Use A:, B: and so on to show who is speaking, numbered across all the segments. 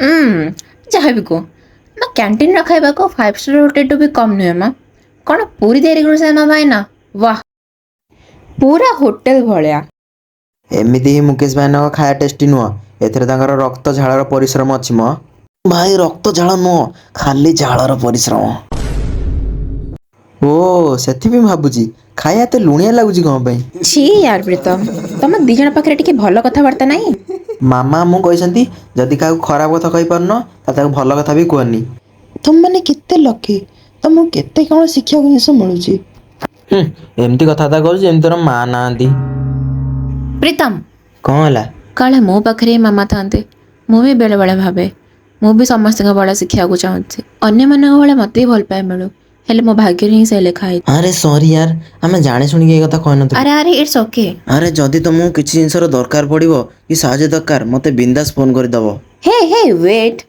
A: ଯାହା ବି କୁହ ମା କ୍ୟାଣ୍ଟିନ୍ର ଖାଇବାକୁ 5 ଷ୍ଟାର୍ ହୋଟେଲଠୁ ବି କମ୍ ନୁହେଁ ମା। କ'ଣ ପୁରୀ ତିଆରି କରୁଛନ୍ତି ମା ଭାଇନା, ୱାହ ପୁରା ହୋଟେଲ ଭଳିଆ।
B: ଏମିତି ହିଁ ମୁକେଶ ଭାଇନାଙ୍କ ଖାଇବା ଟେଷ୍ଟି ନୁହଁ, ଏଥିରେ ତାଙ୍କର ରକ୍ତ ଝାଳର ପରିଶ୍ରମ ଅଛି ମ। ଭାଇ ରକ୍ତ ଝାଳ ନୁହଁ, ଖାଲି ଝାଳର ପରିଶ୍ରମ। ଓ ସେଥିପାଇଁ ଭାବୁଛି ଖାଇବା ଏତେ ଲୁଣିଆ ଲାଗୁଛି କ'ଣ ପାଇଁ।
A: ଛି ୟାର ପ୍ରୀତମ, ତମ ଦି ଜଣ ପାଖରେ ଟିକେ ଭଲ କଥାବାର୍ତ୍ତା ନାହିଁ।
B: ମାମା ଆମକୁ କହିଛନ୍ତି ଯଦି କାହାକୁ ଖରାପ କଥା କହିପାରୁନ ତାହେଲେ ତାକୁ ଭଲ କଥା ବି କୁହନି। ତମମାନେ କେତେ ଲକି, ତମକୁ କେତେ କ'ଣ ଶିଖିବାକୁ ଜିନିଷ ମିଳୁଛି। ଏମିତି କଥାବାର୍ତ୍ତା କରୁଛି ଯେମିତି ତୋର ମା ନାହାନ୍ତି।
A: ପ୍ରୀତମ
B: କ'ଣ ହେଲା?
A: କାଳେ ମୋ ପାଖରେ ମାମା ଥାନ୍ତେ। ମୁଁ ବି ବେଳେବେଳେ ଭାବେ ମୁଁ ବି ସମସ୍ତଙ୍କ ଭଳିଆ ଶିଖିବାକୁ ଚାହୁଁଛି, ଅନ୍ୟମାନଙ୍କ ଭଳିଆ ମୋତେ ବି ଭଲ ପାଇବା ମିଳୁ, ହେଲେ ମୋ ଭାଗ୍ୟରେ ହିଁ ସେ ଲେଖା ହେଇଛି।
B: ଆରେ ସରି ୟାର, ଆମେ ଜାଣି ଶୁଣିକି ଏ କଥା କହିନଥିଲୁ।
A: ଆରେ ଆରେ ଇଟ୍ସ ଓକେ।
B: ଆରେ ଯଦି ତମକୁ କିଛି ଜିନିଷର ଦରକାର ପଡ଼ିବ କି ସାହାଯ୍ୟ ଦରକାର ମୋତେ ବିନ୍ଦାସ ଫୋନ୍ କରିଦେବ।
A: ହେ ହେ ୱେଟ୍,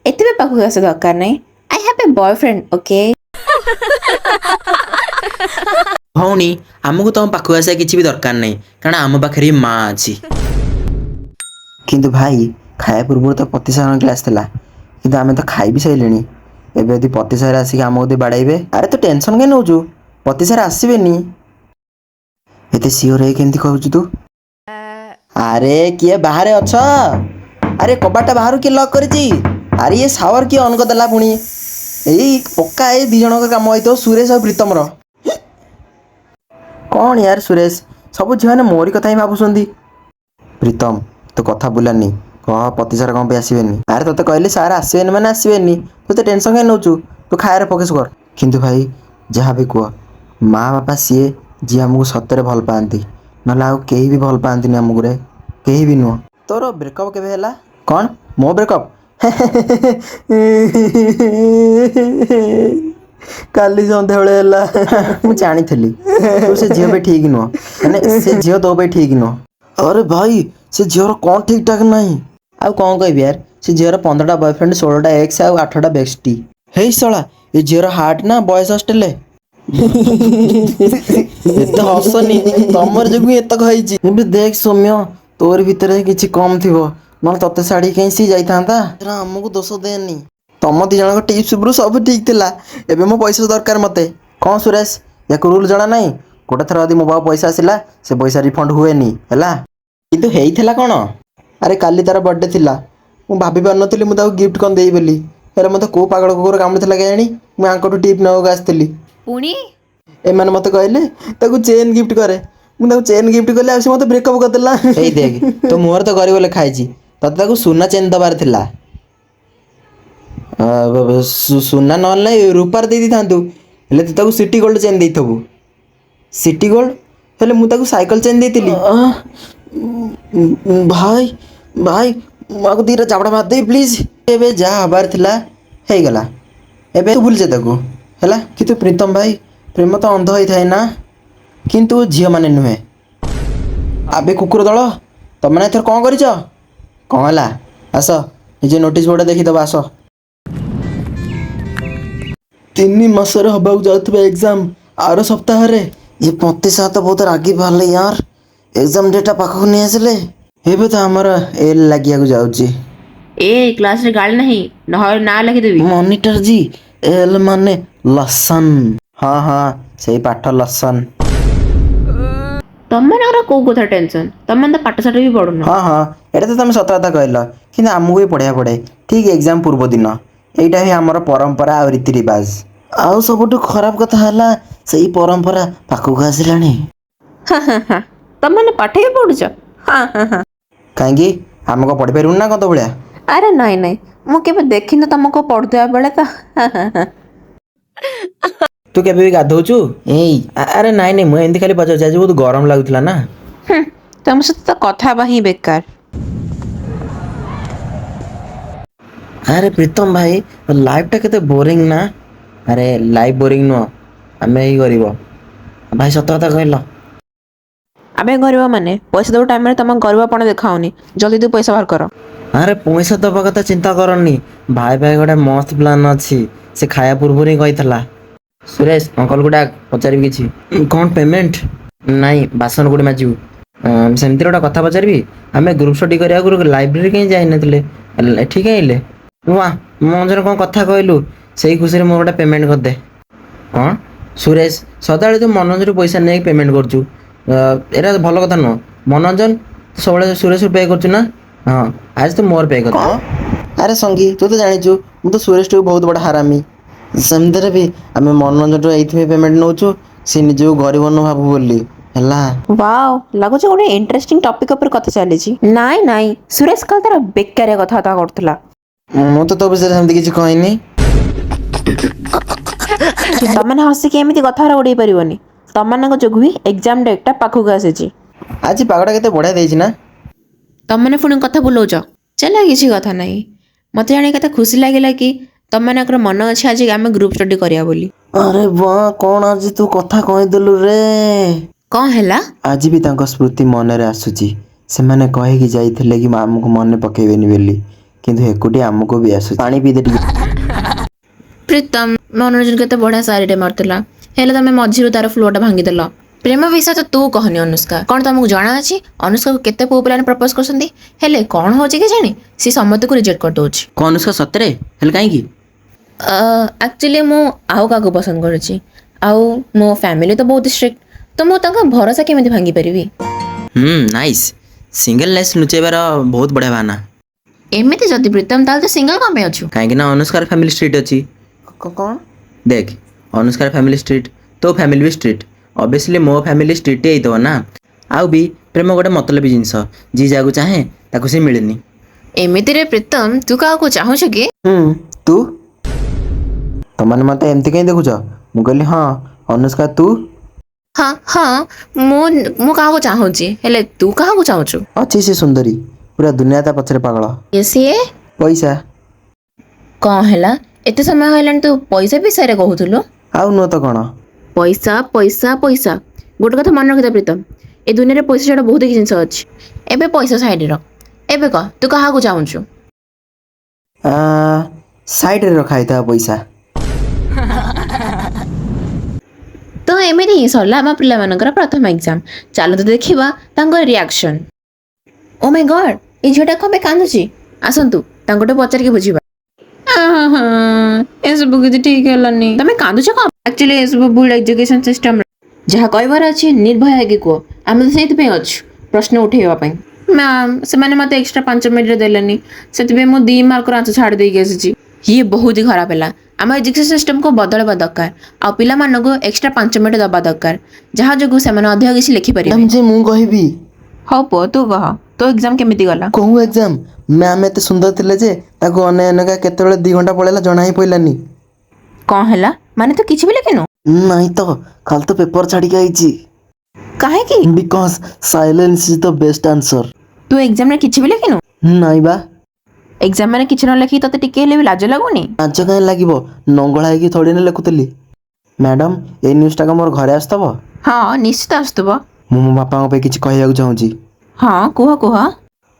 A: ଏତେ ବି ପାଖକୁ ଆସିବା ଦରକାର ନାହିଁ। I have A boyfriend, okay.
B: ଭଉଣୀ ଆମକୁ ତମ ପାଖକୁ ଆସିବା କିଛି ବି ଦରକାର ନାହିଁ, କାରଣ ଆମ ପାଖରେ ବି ମା ଅଛି। କିନ୍ତୁ ଭାଇ ଖାଇବା ପୂର୍ବରୁ ତ ପତି ସାର୍ ଗ୍ଲାସ୍ ଥିଲା, କିନ୍ତୁ ଆମେ ତ ଖାଇ ବି ସାରିଲେଣି। ଏବେ ଯଦି ପତି ସାର୍ ଆସିକି ଆମକୁ ଯଦି ବାଡ଼େଇବେ, ଆରେ ତୁ ଟେନସନ୍ କାହିଁ ନେଉଛୁ, ପତି ସାର୍ ଆସିବେନି। ଏତେ ସିଓର ହେଇ କେମିତି କହୁଛୁ ତୁ? ଆରେ କିଏ ବାହାରେ ଅଛ? ଆରେ କବାଟା ବାହାରୁ କିଏ ଲକ୍ କରିଛି? ଆରେ ଇଏ ସାୱାର କିଏ ଅନ୍ କରିଦେଲା ପୁଣି? ଏଇ ପକ୍କା ଏଇ ଦି ଜଣଙ୍କ କାମ ହେଇଥିବ, ସୁରେଶ ଆଉ ପ୍ରୀତମର। କ'ଣ ୟାର ସୁରେଶ, ସବୁ ଝିଅମାନେ ମୋରି କଥା ହିଁ ଭାବୁଛନ୍ତି। ପ୍ରୀତମ ତୁ କଥା ବୁଲାନି, କହ ପତି ସାର୍ କ'ଣ ପାଇଁ ଆସିବେନି? ଆରେ ତତେ କହିଲି ସାର୍ ଆସିବେନି ମାନେ ଆସିବେନି, ତୁ ଏତେ ଟେନସନ୍ କାହିଁ ନେଉଛୁ? ତୁ ଖାଇବାରେ ଫୋକସ୍ କର। କିନ୍ତୁ ଭାଇ ଯାହା ବି କୁହ, ମା ବାପା ସିଏ ଯିଏ ଆମକୁ ସତରେ ଭଲ ପାଆନ୍ତି, ନହେଲେ ଆଉ କେହି ବି ଭଲ ପାଆନ୍ତିନି ଆମକୁ ରେ, କେହି ବି ନୁହଁ। ତୋର ବ୍ରେକଅପ୍ କେବେ ହେଲା? କ'ଣ ମୋ ବ୍ରେକଅପ୍? କାଲି ସନ୍ଧ୍ୟାବେଳେ ହେଲା। ମୁଁ ଜାଣିଥିଲି ତୁ ସେ ଝିଅ ପାଇଁ ଠିକ୍ ନୁହଁ, ମାନେ ସେ ଝିଅ ତୋ ପାଇଁ ଠିକ୍ ନୁହଁ। ଆରେ ଭାଇ ସେ ଝିଅର କ'ଣ ଠିକ୍ ଠାକ୍ ନାହିଁ? ଆଉ କ'ଣ କହିବି ୟାର, ସେ ଝିଅର 15ଟା ବୟଫ୍ରେଣ୍ଡ, 16ଟା ଏକ୍ସ ଆଉ 8ଟା ବେଷ୍ଟି। ହେଇ ଶଳା, ଏ ଝିଅର ହାର୍ଟ ନା ବଏଜ୍ ହଷ୍ଟେଲରେ। ଏତେ ହସନି, ତମର ଯୋଗୁଁ ଏତକ ହେଇଛି। ଏବେ ଦେଖ ସୌମ୍ୟ, ତୋର ଭିତରେ କିଛି କମ୍ ଥିବ, ନହେଲେ ତତେ ଛାଡ଼ିକି କାହିଁ ସିଏ ଯାଇଥାନ୍ତା। ଆମକୁ ଦୋଷ ଦେନି, ତମ ଦି ଜଣଙ୍କ ଟିପ୍ସ ଉପରୁ ସବୁ ଠିକ୍ ଥିଲା। ଏବେ ମୋ ପଇସା ଦରକାର ମୋତେ। କ'ଣ ସୁରେଶ, ୟାକୁ ରୁଲ୍ ଜଣା ନାହିଁ? ଗୋଟେ ଥର ଯଦି ମୋ ପାଖକୁ ପଇସା ଆସିଲା, ସେ ପଇସା ରିଫଣ୍ଡ ହୁଏନି ହେଲା। କିନ୍ତୁ ହେଇଥିଲା କ'ଣ? ଆରେ କାଲି ତାର ବର୍ଥଡେ ଥିଲା, ମୁଁ ଭାବି ପାରୁନଥିଲି ମୁଁ ତାକୁ ଗିଫ୍ଟ କ'ଣ ଦେଇ ବୋଲି, ହେଲେ ମୋତେ କେଉଁ ପାଗଳ କୁକୁର କାମୁଡ଼ିଥିଲା କେଜାଣି, ମୁଁ ଆଙ୍କଠୁ ଟିପ୍ ନେବାକୁ ଆସିଥିଲି।
A: ପୁଣି
B: ଏମାନେ ମୋତେ କହିଲେ ତାକୁ ଚେନ୍ ଗିଫ୍ଟ କରେ, ମୁଁ ତାକୁ ଚେନ୍ ଗିଫ୍ଟ କଲି, ଆଉ ସେ ମୋତେ ବ୍ରେକଅପ୍ କରିଦେଲା। ହେଇ ଦେଖ ତୋ ମୁହଁରେ ତ ଗରିବ ଲେଖା ହେଇଛି, ତତେ ତାକୁ ସୁନା ଚେନ୍ ଦେବାର ଥିଲା। ସୁନା ନହେଲେ ନାହିଁ ରୂପାର ଦେଇ ଦେଇଥାନ୍ତୁ, ହେଲେ ତୁ ତାକୁ ସିଟି ଗୋଲ୍ଡ ଚେନ୍ ଦେଇଥିବୁ। City gold? ହେଲେ ମୁଁ ତାକୁ ସାଇକେଲ ଚେନ୍ ଦେଇଥିଲି। ଭାଇ ଭାଇ ଆକୁ ଦୁଇଟା ଚାପଡ଼ା ମାରିଦେବି ପ୍ଲିଜ୍। ଏବେ ଯାହା ହେବାର ଥିଲା ହେଇଗଲା, ଏବେ ତୁ ଭୁଲିଯା ତାକୁ ହେଲା। କିନ୍ତୁ ପ୍ରୀତମ ଭାଇ, ପ୍ରେମ ତ ଅନ୍ଧ ହେଇଥାଏ ନା, କିନ୍ତୁ ଝିଅମାନେ ନୁହେଁ। ଆବେ କୁକୁର ଦଳ, ତମେମାନେ ଏଥର କ'ଣ କରିଛ? କ'ଣ ହେଲା? ଆସ ନିଜେ ନୋଟିସ୍ ବୋର୍ଡ଼ ଦେଖିଦେବ, ଆସ। 3 ମାସରେ ହେବାକୁ ଯାଉଥିବା ଏକ୍ଜାମ୍ ଆର ସପ୍ତାହରେ। ଏ ପତି ସାର୍ ତ ବହୁତ ରାଗି ବାହାରିଲେ ୟାର, ଏକ୍ଜାମ୍ ଡେଟ୍ଟା ପାଖକୁ ନେଇ ଆସିଲେ। ଏବେ ତ ଆମର ଏଲ୍ ଲାଗିବାକୁ ଯାଉଛି।
A: ଏ କ୍ଲାସରେ ଗାଳି ନାହିଁ, ନହେଲେ ନାଁ ଲେଖିଦେବି।
B: ମନିଟର ଜି, ଏଲ୍ ମାନେ ଲସନ୍। ହଁ ହଁ ସେଇ ପାଠ ଲସନ୍।
A: ତମମାନଙ୍କର କୋଉ କଥା ଟେନସନ୍, ତମମାନେ ତ ପାଠଶାଠ ବି ପଢୁନ।
B: ହଁ ହଁ ଏଇଟା ତ ତମେ ସତ କଥା କହିଲ, କିନ୍ତୁ ଆମକୁ ବି ପଢ଼ିବାକୁ ପଡ଼େ ଠିକ୍ ଏକ୍ଜାମ୍ ପୂର୍ବ ଦିନ। ଏଇଟା ହିଁ ଆମର ପରମ୍ପରା ଆଉ ରୀତି ରିବାଜ। ଆଉ ସବୁଠୁ ଖରାପ କଥା ହେଲା ସେଇ ପରମ୍ପରା ପାଖକୁ ଆସିଲାଣି।
A: ତମମାନେ ପାଠ ବି ପଢୁଛ?
B: କାହିଁକି ଆମେ କ'ଣ ପଢ଼ିପାରିବୁନି ନା କ'ଣ ତୋ ଭଳିଆ?
A: ଆରେ ନାଇଁ ନାଇଁ, ମୁଁ କେବେ ଦେଖିନି ତମକୁ ପଢୁଥିବା ବେଳେ ତ।
B: ତୁ କେବେ ବି ଗାଧଉଛୁ? ଏଇ ଆରେ ନାଇଁ ନାଇଁ, ମୁଁ ଏମିତି ଖାଲି ପଚାରୁଛି, ଆଜି ବହୁତ ଗରମ ଲାଗୁଥିଲା ନା।
A: ତମ ସହିତ ତ କଥା ହେବା ହିଁ ବେକାର।
B: ଆରେ ପ୍ରୀତମ ଭାଇ, ଲାଇଫଟା କେତେ ବୋରିଂ ନା? ଆରେ ଲାଇଫ୍ ବୋରିଂ ନୁହଁ, ଆମେ ହିଁ ଗରିବ। ଭାଇ ସତ କଥା କହିଲ।
A: ଆମେ ଗରିବ ମାନେ ପଇସା ଦେବା ଟାଇମରେ ତମ ଗରିବପଣ ଦେଖାଉନି, ଜଲ୍ଦି ତୁ ପଇସା ବାହାର କର।
B: ଆରେ ପଇସା ଦେବା କଥା ଚିନ୍ତା କରନି, ଭାଇ ଗୋଟେ ମସ୍ତ ପ୍ଲାନ୍ ଅଛି, ସେ ଖାଇବା ପୂର୍ବରୁ ହିଁ କହିଥିଲା। ସୁରେଶ ଅଙ୍କଲକୁ ଡାକ, ପଚାରିବି କିଛି। କ'ଣ ପେମେଣ୍ଟ? ନାଇଁ ବାସନ କୋଉଠି ମାଜିବୁ। ସେମିତି ଗୋଟେ କଥା ପଚାରିବି, ଆମେ ଗ୍ରୁପ୍ ଷ୍ଟଡି କରିବା ଆଗରୁ ଲାଇବ୍ରେରୀ କାହିଁ ଯାଇନଥିଲେ, ଏଠି କାହିଁ ଆଇଲେ? वा ମଞ୍ଜୁର କ'ଣ କଥା କହିଲୁ ସେଇ ଖୁସିରେ ମୋର ଗୋଟେ ପେମେଣ୍ଟ କରିଦେ। କ'ଣ ସୁରେଶ ସଦାବେଳେ ତୁ ମନୋରଞ୍ଜନରୁ ପଇସା ନେଇକି ପେମେଣ୍ଟ କରୁଛୁ, ଏଇଟା ଭଲ କଥା ନୁହଁ। ମନୋରଞ୍ଜନ ତୁ ସବୁବେଳେ ସୁରେଶରୁ ପେ କରୁଛୁ ନା? ହଁ ଆଜି ତୁ ମୋର ପେ କର। ଆରେ ସଙ୍ଗୀ ତୁ ତ ଜାଣିଛୁ ମୁଁ ତ ସୁରେଶଠୁ ବହୁତ ବଡ଼ ହାରାମି। ସେମିତିରେ ବି ଆମେ ମନୋରଞ୍ଜନଠୁ ଏଇଥିପାଇଁ ପେମେଣ୍ଟ ନେଉଛୁ ସେ ନିଜକୁ ଗରିବ ନ ଭାବୁ ବୋଲି ହେଲା।
A: ୱାଓ, ଲାଗୁଛି ଗୋଟେ ଇଣ୍ଟରେଷ୍ଟିଂ ଟପିକ୍ ଉପରେ କଥା ଚାଲିଛି। ନାଇଁ ସୁରେଶ କାଲି ତାର ବେକାରିଆ କଥାବାର୍ତ୍ତା କରୁଥିଲା।
B: ମୁଁ ତ ତୋ ବିଷୟରେ ସେମିତି କିଛି କହିନି।
A: ତମାନେ ହସିକି ଏମିତି କଥାଗୁରା ଉଡ଼େଇ ପାରିବନି। ତମାନଙ୍କ ଯୋଗୁଁ ହିଁ ଏକ୍ଜାମ ଡେଟ୍ଟା ପାଖକୁ ଆସିଛି।
B: ଆଜି ପାଗଟା କେତେ ବଢ଼ିଆ ଦେଇଛି ନା?
A: ତମାନେ ପୁଣି କଥା ବୁଲଉଛ। ଚାଲ କିଛି କଥା ନାହିଁ। ମୋତେ ଜାଣି କେତେ ଖୁସି ଲାଗିଲା କି ତମମାନଙ୍କର ମନ ଅଛି ଆଜି ଆମେ ଗ୍ରୁପ୍ ଷ୍ଟଡି କରିବା ବୋଲି।
B: ଆରେ ବା କ'ଣ ଆଜି ତୁ କଥା କହିଦେଲୁ ରେ।
A: କ'ଣ ହେଲା?
B: ଆଜି ବି ତାଙ୍କ ସ୍ମୃତି ମନରେ ଆସୁଛି। ସେମାନେ କହିକି ଯାଇଥିଲେ କି ଆମକୁ ମନେ ପକେଇବେନି ବୋଲି, କିନ୍ତୁ ଏକୁଟିଆ ଆମକୁ ବି ଆସୁଛି। ପାଣି ପିଇଦେ ଟିକେ।
A: ପ୍ରୀତମ, ମନୋରଞ୍ଜନ କେତେ ବଢ଼ିଆ ଶାଢ଼ୀଟେ ମାରିଥିଲା, ହେଲେ ତମେ ମଝିରୁ ତାର ଫ୍ଲୋଟା ଭାଙ୍ଗିଦେଲ। ପ୍ରେମ ବିଷୟ ତ ତୁ କହନି ଅନୁଷ୍କା। କ'ଣ ତମକୁ ଜଣା ଅଛି ଅନୁଷ୍କାକୁ କେତେ ପୁଅ ପିଲାମାନେ ପ୍ରପୋଜ କରୁଛନ୍ତି? ହେଲେ କ'ଣ ହେଉଛି କେଜାଣି ସେ ସମସ୍ତଙ୍କୁ ରିଜେକ୍ଟ କରିଦେଉଛି।
B: କ'ଣ ଅନୁଷ୍କା ସତରେ? ହେଲେ କାହିଁକି?
A: ଆକ୍ଚୁଆଲି ମୁଁ ଆଉ କାହାକୁ ପସନ୍ଦ କରୁଛି, ଆଉ ମୋ ଫ୍ୟାମିଲି ତ ବହୁତ ଷ୍ଟ୍ରିକ୍ଟ, ତ ମୁଁ ତାଙ୍କ ଭରସା କେମିତି ଭାଙ୍ଗି ପାରିବି?
B: ନାଇସ୍। ସିଙ୍ଗଲନେସ୍ ଲୁଚେଇବାର ବହୁତ ବଢ଼ିଆ ବାହାନା।
A: ଏମିତି ଯଦି ପ୍ରୀତମ ତାହେଲେ ତ ସିଙ୍ଗଲ କ'ଣ ପାଇଁ ଅଛୁ?
B: କାହିଁକି ନା ଅନୁଷ୍କାର ଫ୍ୟାମିଲି ଷ୍ଟ୍ରିଟ୍ ଅଛି। କ'ଣ? ଦେଖ ଅନୁଷ୍କାର ଫ୍ୟାମିଲି ଷ୍ଟ୍ରିଟ୍, ତୋ ଫ୍ୟାମିଲି ବି ଷ୍ଟ୍ରିଟ୍, ଅବଭିୟସଲି ମୋ ଫ୍ୟାମିଲି ଷ୍ଟ୍ରିଟ୍ ହେଇଥିବ ନା। ଆଉ ବି ପ୍ରେମ ଗୋଟେ ମତଲବୀ ଜିନିଷ, ଯିଏ ଯାହାକୁ ଚାହେଁ ତାକୁ ସେ ମିଳେନି।
A: ଏମିତିରେ ପ୍ରୀତମ ତୁ କାହାକୁ ଚାହୁଁଛୁ କି?
B: ତୁ? ତମାନେ ମୋତେ ଏମିତି କାହିଁ ଦେଖୁଛ? ମୁଁ କହିଲି ହଁ ଅନୁଷ୍କା ତୁ?
A: ହଁ ମୁଁ କାହାକୁ ଚାହୁଁଛି, ହେଲେ ତୁ କାହାକୁ ଚାହୁଁଛୁ?
B: ଅଛି ସେ ସୁନ୍ଦରୀ, ପୁରା ଦୁନିଆ ତା ପଛରେ ପାଗଳ।
A: ସିଏ
B: ପଇସା।
A: କ'ଣ ହେଲା ଏତେ ସମୟ ହେଲାଣି ତୁ ପଇସା ବିଷୟରେ କହୁଥିଲୁ?
B: ଆଉ ନୁହଁ ତ କ'ଣ?
A: ପଇସା ପଇସା ପଇସା। ଗୋଟେ କଥା ମନେ ରଖିଥା ପ୍ରୀତମ, ଏ ଦୁନିଆରେ ପଇସା ଛଡ଼ା ବହୁତ କିଛି ଜିନିଷ ଅଛି। ଏବେ ପଇସା ସାଇଡ଼ରେ ରଖ। ଏବେ କହ ତୁ କାହାକୁ ଚାହୁଁଛୁ?
B: ସାଇଡ଼ରେ ରଖା ହେଇଥିବା ପଇସା।
A: ତ ଏମିତି ହିଁ ସରିଲା ଆମ ପିଲାମାନଙ୍କର ପ୍ରଥମ ଏକ୍ଜାମ। ଚାଲନ୍ତୁ ଦେଖିବା ତାଙ୍କର ରିଆକ୍ସନ୍। ଓ ମାଇ ଗଡ୍, ଏଇ ଝିଅଟା କ'ଣ ପାଇଁ କାନ୍ଦୁଛି? ଆସନ୍ତୁ ତାଙ୍କଠୁ ପଚାରିକି ବୁଝିବା। ଏସବୁ କିଛି ଠିକ୍ ହେଲାନି। ତମେ କାନ୍ଦୁଛ କ'ଣ? ଆକ୍ଚୁଆଲି ଏସବୁ ଭୁଲ ଏଜୁକେସନ ସିଷ୍ଟମ। ଯାହା କହିବାର ଅଛି ନିର୍ଭୟ ହେଇକି କୁହ। ଆମେ ତ ସେଇଥିପାଇଁ ଅଛୁ, ପ୍ରଶ୍ନ ଉଠେଇବା ପାଇଁ। ମ୍ୟାମ୍ ସେମାନେ ମୋତେ ଏକ୍ସଟ୍ରା 5 ମିନିଟ୍ରେ ଦେଲେନି, ସେଥିପାଇଁ ମୁଁ 2 ମାର୍କର ଆନ୍ସର ଛାଡ଼ି ଦେଇକି ଆସିଛି। ଇଏ ବହୁତ ହି ଖରାପ ହେଲା। ଆମ ଏଜୁକେସନ ସିଷ୍ଟମକୁ ବଦଳାଇବା ଦରକାର, ଆଉ ପିଲାମାନଙ୍କୁ ଏକ୍ସଟ୍ରା 5 ମିନିଟ୍ ଦେବା ଦରକାର, ଯାହା ଯୋଗୁଁ ସେମାନେ ଅଧିକ କିଛି ଲେଖିପାରିବେ।
B: ଯେ ମୁଁ କହିବି।
A: ହଉ ପୁଅ ତୁ କହ, ତୋ ଏକ୍ଜାମ କେମିତି ଗଲା?
B: କୋଉ ଏକ୍ଜାମ? ମ୍ୟାମ୍ ଏତେ ସୁନ୍ଦର ଥିଲେ ଯେ ତାକୁ ଅନେକ ଅନେକା କେତେବେଳେ 2 ଘଣ୍ଟା ପଳେଇଲା ଜଣା ହିଁ ପଇଲାନି।
A: କ'ଣ ହେଲା? ମାନେ ତୁ କିଛି ବି ଲେଖିନୁ?
B: ନାଇଁ ତ, ଖାଲି ତ ପେପର ଛାଡ଼ିକି ଆଇଛି।
A: କାହିଁକି?
B: Because silence is the best answer.
A: ତୁ ଏକ୍ଜାମରେ କିଛି ବି ଲେଖିନୁ?
B: ନାଇଁ ବା।
A: ଏକ୍ଜାମ ମାନେ କିଛି ନ ଲେଖି ତତେ ଟିକେ ହେଲେ ବି ଲାଜ ଲାଗୁନି?
B: ଲାଜ କାହିଁ ଲାଗିବ, ନଙ୍ଗଳା ହେଇକି ଥୋଡ଼ି ନା ଲେଖୁଥିଲି। ମ୍ୟାଡ଼ାମ୍ ଏଇ ନ୍ୟୁଜ୍ଟା କ'ଣ ମୋର ଘରେ ଆସୁଥିବ?
A: ହଁ ନିଶ୍ଚିତ ଆସୁଥିବ।
B: ମୁଁ ମୋ ବାପାଙ୍କ ପାଇଁ କିଛି କହିବାକୁ ଚାହୁଁଛି।
A: ହଁ କୁହ।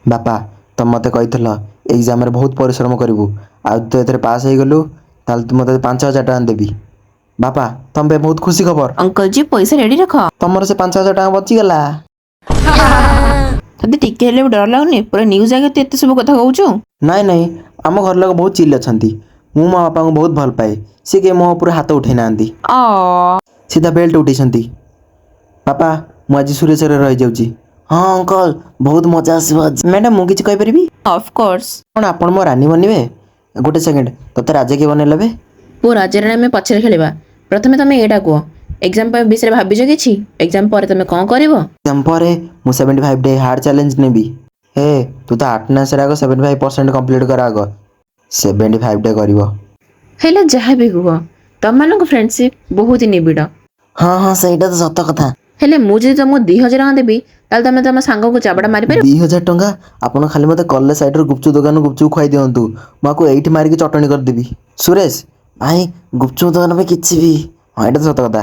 B: ବାପା, ତମେ ମୋତେ କହିଥିଲ ଏକ୍ଜାମରେ ବହୁତ ପରିଶ୍ରମ କରିବୁ, ଆଉ ତୁ ଏଥିରେ ପାସ୍ ହେଇଗଲୁ, ତାହେଲେ ତୁ ମୋତେ 5,000 ଟଙ୍କା ଦେବି। ବାପା ତମ ପାଇଁ ବହୁତ ଖୁସି ଖବର।
A: ଅଙ୍କଲ ଜି ପଇସା ରେଡି ରଖ।
B: ତମର ସେ 5,000 ଟଙ୍କା ବଚିଗଲା।
A: ତତେ ଟିକେ ହେଲେ ବି ଡର ଲାଗୁନି? ପୁରା ନ୍ୟୁଜ୍ ଆଗେ ତୁ ଏତେ ସବୁ କଥା କହୁଛୁ।
B: ନାଇଁ ଆମ ଘର ଲୋକ ବହୁତ ଚିଲ୍ ଅଛନ୍ତି। ମୁଁ ମୋ ବାପାଙ୍କୁ ବହୁତ ଭଲ ପାଏ, ସେ କେହି ମୋ ଉପରେ ହାତ ଉଠେଇ ନାହାନ୍ତି, ସିଧା ବେଲ୍ଟ ଉଠେଇଛନ୍ତି। ବାପା ମୁଁ ଆଜି ସୁରେଶରେ ରହିଯାଉଛି। ହଁ ଅଙ୍କଲ ବହୁତ ମଜା ଆସିବ ଆଜି। ମ୍ୟାଡ଼ାମ୍ ମୁଁ କିଛି କହିପାରିବି?
A: ଅଫକୋର୍ସ।
B: କ'ଣ ଆପଣ ମୋ ରାନୀ ବନିବେ? ଗୋଟେ ସେକେଣ୍ଡ, ତୋତେ ରାଜା କିଏ ବନେଇଲେ ବେ?
A: ପୁଅ ରାଜାରାଣୀ ଆମେ ପଛରେ ଖେଳିବା। ପ୍ରଥମେ ତମେ ଏଇଟା କୁହ, ଏକ୍ଜାମ ବିଷୟରେ ଭାବିଛ କିଛି? ଏକ୍ଜାମ ପରେ ତମେ କ'ଣ କରିବ?
B: ଏକ୍ଜାମ ପରେ ମୁଁ 75 ଡେ ହାର୍ଡ ଚ୍ୟାଲେଞ୍ଜ ନେବି। ହେ ତୁ ତ ଆଟେଣ୍ଡାନ୍ସରେ ଆଗ 75% କମ୍ପ୍ଲିଟ୍ କର ଆଗ। 75 ଡେ କରିବ।
A: ହେଲେ ଯାହା ବି କୁହ, ତମମାନଙ୍କ ଫ୍ରେଣ୍ଡସିପ୍ ବହୁତ ହି ନିବିଡ଼।
B: ହଁ ସେଇଟା ତ ସତ କଥା।
A: ହେଲେ ମୁଁ ଯଦି ତମକୁ 2,000 ଟଙ୍କା ଦେବି, ତାହେଲେ ତମେ ତମ ସାଙ୍ଗକୁ ଚାବଡ଼ା ମାରିପାରିବ?
B: 2,000 ଟଙ୍କା? ଆପଣ ଖାଲି ମୋତେ କଲେଜ ସାଇଡ଼ରୁ ଗୁପଚୁପ ଦୋକାନରୁ ଗୁପଚୁପ ଖୁଆଇ ଦିଅନ୍ତୁ, ମୁଁ ଆକୁ ଏଇଠି ମାରିକି ଚଟଣି କରିଦେବି। ସୁରେଶ ଭାଇ ଗୁପଚୁପ ଦୋକାନ ପାଇଁ କିଛି ବି। ହଁ ଏଇଟା ତ ସତ କଥା।